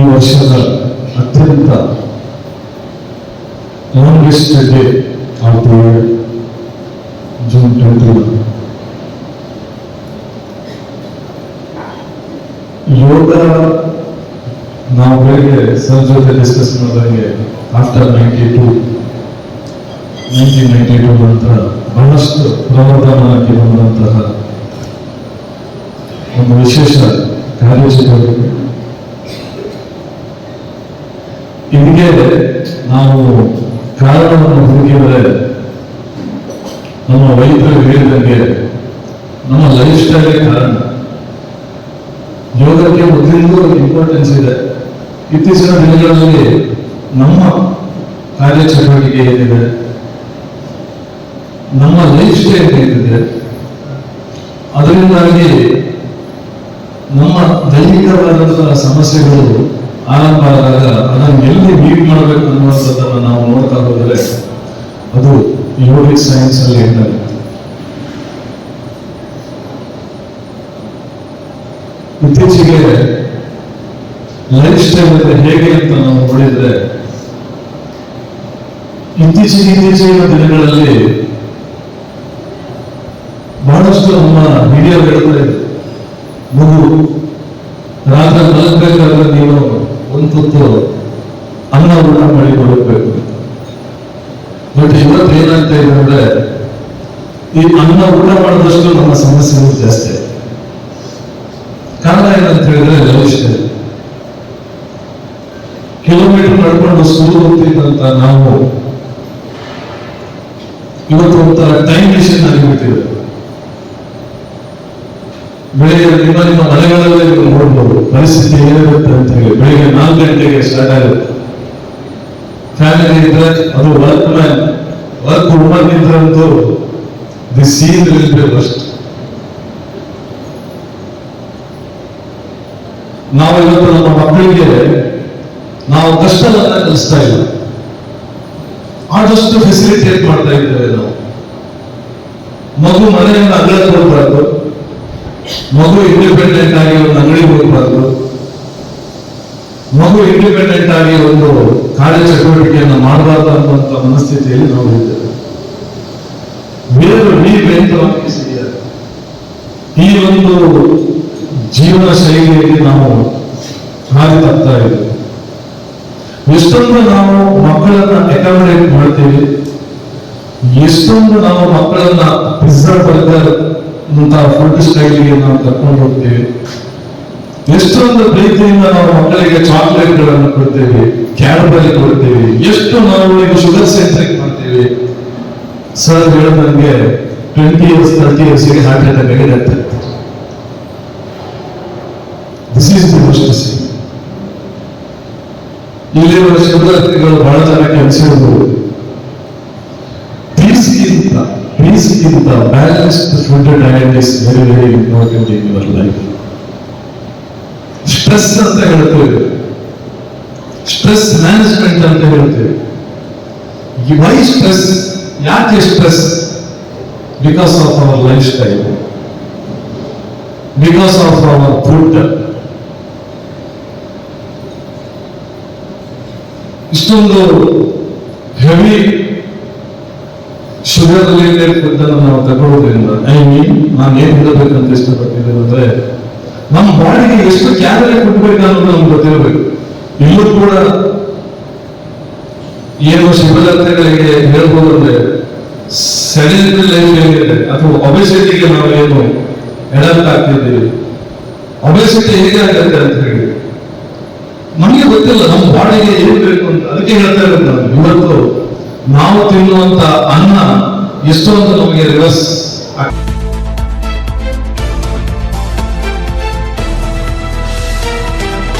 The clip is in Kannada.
ಈ ವರ್ಷದ ಅತ್ಯಂತ longest day of the year, June 21. ಯೋಗ ನಾವು ಬೆಳಗ್ಗೆ ಸರ್ ಜೊತೆ ಡಿಸ್ಕಸ್ ಮಾಡಿದಂಗೆ ಆಫ್ಟರ್ 1992 ನಂತರ ಬಹಳಷ್ಟು ಪ್ರವರ್ಧಮಾನಕ್ಕೆ ಬಂದಂತಹ ಒಂದು ವಿಶೇಷ ಕಾರ್ಯಚಟುವಟಿಕೆ. ಇದಕ್ಕೆ ನಾವು ಕಾರಣವನ್ನು ಹುಡುಕಿದರೆ ನಮ್ಮ ವೈದ್ಯರು ಹೇಳಿದಂಗೆ ನಮ್ಮ ಲೈಫ್ ಸ್ಟೈಲೇ ಕಾರಣ. ಯೋಗಕ್ಕೆ ಮೊದಲಿಂದಲೂ ಇಂಪಾರ್ಟೆನ್ಸ್ ಇದೆ. ಇತ್ತೀಚಿನ ದಿನಗಳಲ್ಲಿ ನಮ್ಮ ಕಾರ್ಯಚಟುವಟಿಕೆ ಏನಿದೆ, ನಮ್ಮ ಲೈಫ್ ಸ್ಟೈಲ್ ಏನಿದೆ, ಅದರಿಂದಾಗಿ ನಮ್ಮ ದೈಹಿಕವಾದಂತಹ ಸಮಸ್ಯೆಗಳು ಆರಂಭ ಆದಾಗ ಅದನ್ನು ಎಲ್ಲಿ ಮೀಟ್ ಮಾಡಬೇಕು ಅನ್ನುವಂಥದ್ದನ್ನು ನಾವು ನೋಡ್ತಾ ಹೋದರೆ ಅದು ಯೋಗಿಕ್ ಸೈನ್ಸ್ ಅಲ್ಲಿ ಇರ್ತದೆ. ಇತ್ತೀಚೆಗೆ ಲೈಫ್ ಸ್ಟೈಲ್ ಹೇಗೆ ಅಂತ ನಾವು ನೋಡಿದ್ರೆ, ಇತ್ತೀಚಿನ ದಿನಗಳಲ್ಲಿ ಬಹಳಷ್ಟು ನಮ್ಮ ಹಿರಿಯರು ಹೇಳ್ತಾ ಇದ್ರು, ಮಗು ರಾತ್ರಿ ಮಲಗಬೇಕಾದ್ರೆ ನೀನು ಒಂದು ತುತ್ತು ಅನ್ನ ಊಟ ಮಾಡಿ ಕೊಡಬೇಕು. ಬಟ್ ಇವತ್ತು ಏನಾಗ್ತಾ ಇದೆ ಅಂದ್ರೆ, ಈ ಅನ್ನ ಊಟ ಮಾಡಿದಷ್ಟು ನಮ್ಮ ಸಮಸ್ಯೆಗಳು ಜಾಸ್ತಿ. ಕಾರಣ ಏನಂತ ಹೇಳಿದ್ರೆ ಲೈಫ್ ಸ್ಟೈಲ್. ಕಿಲೋಮೀಟರ್ ನಡ್ಕೊಂಡು ಸ್ಕೂಲ್ ಹೋಗ್ತಿದ್ದಂತ ನಾವು ಇವತ್ತು ಒಂಥರ ಟೈಮ್ ಮಿಷನ್ ಆಗಿಬಿಟ್ಟಿದೆ. ಬೆಳಿಗ್ಗೆ ನಿಮ್ಮ ಮನೆಗಳಲ್ಲೇ ನೀವು ನೋಡ್ಬೋದು ಪರಿಸ್ಥಿತಿ ಏನಿರುತ್ತೆ ಅಂತ ಹೇಳಿ. ಬೆಳಿಗ್ಗೆ 4 ಗಂಟೆಗೆ ಸ್ಟಾರ್ಟ್ ಆಗುತ್ತೆ. ಫ್ಯಾಮಿಲಿ ಇದ್ರೆ ಅದು ವರ್ಕ್ ವುಮನ್ ಇದ್ರಂತೂ the scene will be worst. ನಾವು ಇವತ್ತು ನಮ್ಮ ಮಕ್ಕಳಿಗೆ ನಾವು ಕಷ್ಟವನ್ನ ಕಲಿಸ್ತಾ ಇಲ್ಲ, ಆದಷ್ಟು ಫೆಸಿಲಿಟೇಟ್ ಮಾಡ್ತಾ ಇದ್ದೇವೆ. ನಾವು ಮಗು ಮನೆಯಿಂದ ಅಂಗಳ ಕೊಡಬಾರ್ದು, ಮಗು ಇಂಡಿಪೆಂಡೆಂಟ್ ಆಗಿ ಒಂದು ಅಂಗಡಿಗೆ ಹೋಗಬಾರ್ದು, ಮಗು ಇಂಡಿಪೆಂಡೆಂಟ್ ಆಗಿ ಒಂದು ಕಾರ್ಯಚಟುವಟಿಕೆಯನ್ನು ಮಾಡಬಾರ್ದು ಅನ್ನುವಂಥ ಮನಸ್ಥಿತಿಯಲ್ಲಿ ನಾವು ಇದ್ದೇವೆ. ಈ ಒಂದು ಜೀವನ ಶೈಲಿಯಲ್ಲಿ ನಾವು ಹಾಗೆ ತಪ್ತಾ ಇದ್ದೇವೆ. ಎಷ್ಟೊಂದು ನಾವು ಮಕ್ಕಳನ್ನ ಅಕಾಮಡೇಟ್ ಮಾಡ್ತೀವಿ, ಎಷ್ಟೊಂದು ನಾವು ಮಕ್ಕಳನ್ನ ಪಿಜ್ಜಾ ಬರ್ಗರ್ ಫುಡ್ ಸ್ಟೈಲ್ಗೆ ನಾವು ಕರ್ಕೊಂಡು ಹೋಗ್ತೀವಿ. ಎಷ್ಟೊಂದು ಪ್ರೀತಿಯಿಂದ ನಾವು ಮಕ್ಕಳಿಗೆ ಚಾಕ್ಲೇಟ್ಗಳನ್ನು ಕೊಡ್ತೇವೆ, ಕ್ಯಾಡ್ಬರಿ ಕೊಡ್ತೇವೆ, ಎಷ್ಟು ನಾವು ಈಗ ಶುಗರ್ ಸೆಂಟ್ರಿಕ್ ಮಾಡ್ತೀವಿ. ಸರ್ ಹೇಳಿದಂಗೆ 20 years 30 years ಹಾರ್ಟ್ ಅಟ್ಯಾಕ್ ಆಗಿರುತ್ತೆ. This is the must see. ಇಲ್ಲಿರುವ ಶಿವರಾತ್ರಿಗಳು ಬಹಳ ಜನಕ್ಕೆ ಅನಿಸಿರ್ಬೋದು, ಪೀಸ್ಗಿಂತ balanced food diet is very very important in your life. Stress ಅಂತ ಹೇಳ್ತೇವೆ, ಸ್ಟ್ರೆಸ್ ಮ್ಯಾನೇಜ್ಮೆಂಟ್ ಅಂತ ಹೇಳ್ತೇವೆ. Why stress? ಯಾಕೆ stress? Because of our life style, because of our food. ಇಷ್ಟೊಂದು ಹೆವಿ ಶುಗರ್ ರಿಲೇಟೆಡ್ ಫುಡ್ ಅನ್ನು ನಾವು ತಗೊಳ್ಳೋದ್ರಿಂದ, ನಾನು ಏನ್ ಹೇಳಬೇಕಂತ ಇಷ್ಟಪಟ್ಟಿದ್ದೇನೆ ಅಂದ್ರೆ, ನಮ್ಮ ಬಾಡಿಗೆ ಎಷ್ಟು ಕ್ಯಾಲರಿ ಕೊಡ್ಬೇಕು ಅನ್ನೋದು ನಮ್ಗೆ ಗೊತ್ತಿರಬೇಕು. ಇಲ್ಲೂ ಕೂಡ ಏನು ಶಿವರಾತ್ರಿಗಳಿಗೆ ಹೇಳ್ಬೋದು ಅಂದ್ರೆ, ಸೆಡೆಂಟರಿ ಲೈಫ್ ಏನಿದೆ ಅಥವಾ ಒಬೆಸಿಟಿಗೆ ನಾವು ಏನು ಎಡಲ್ಟ್ ಆಗ್ತಿದ್ದೀವಿ. ಒಬೆಸಿಟಿ ಹೇಗೆ ಆಗುತ್ತೆ ಅಂತ ಹೇಳಿ ನಮಗೆ ಗೊತ್ತಿಲ್ಲ, ನಮ್ಮ ಬಾಡಿಗೆ ಏನ್ ಬೇಕು ಅಂತ. ಅದಕ್ಕೆ ಹೇಳ್ತಾ ಇರೋದು ನಾನು, ಇವತ್ತು ನಾವು ತಿನ್ನುವಂತ ಅನ್ನ ಎಷ್ಟೊಂದು ನಮಗೆ ರಿವರ್ಸ್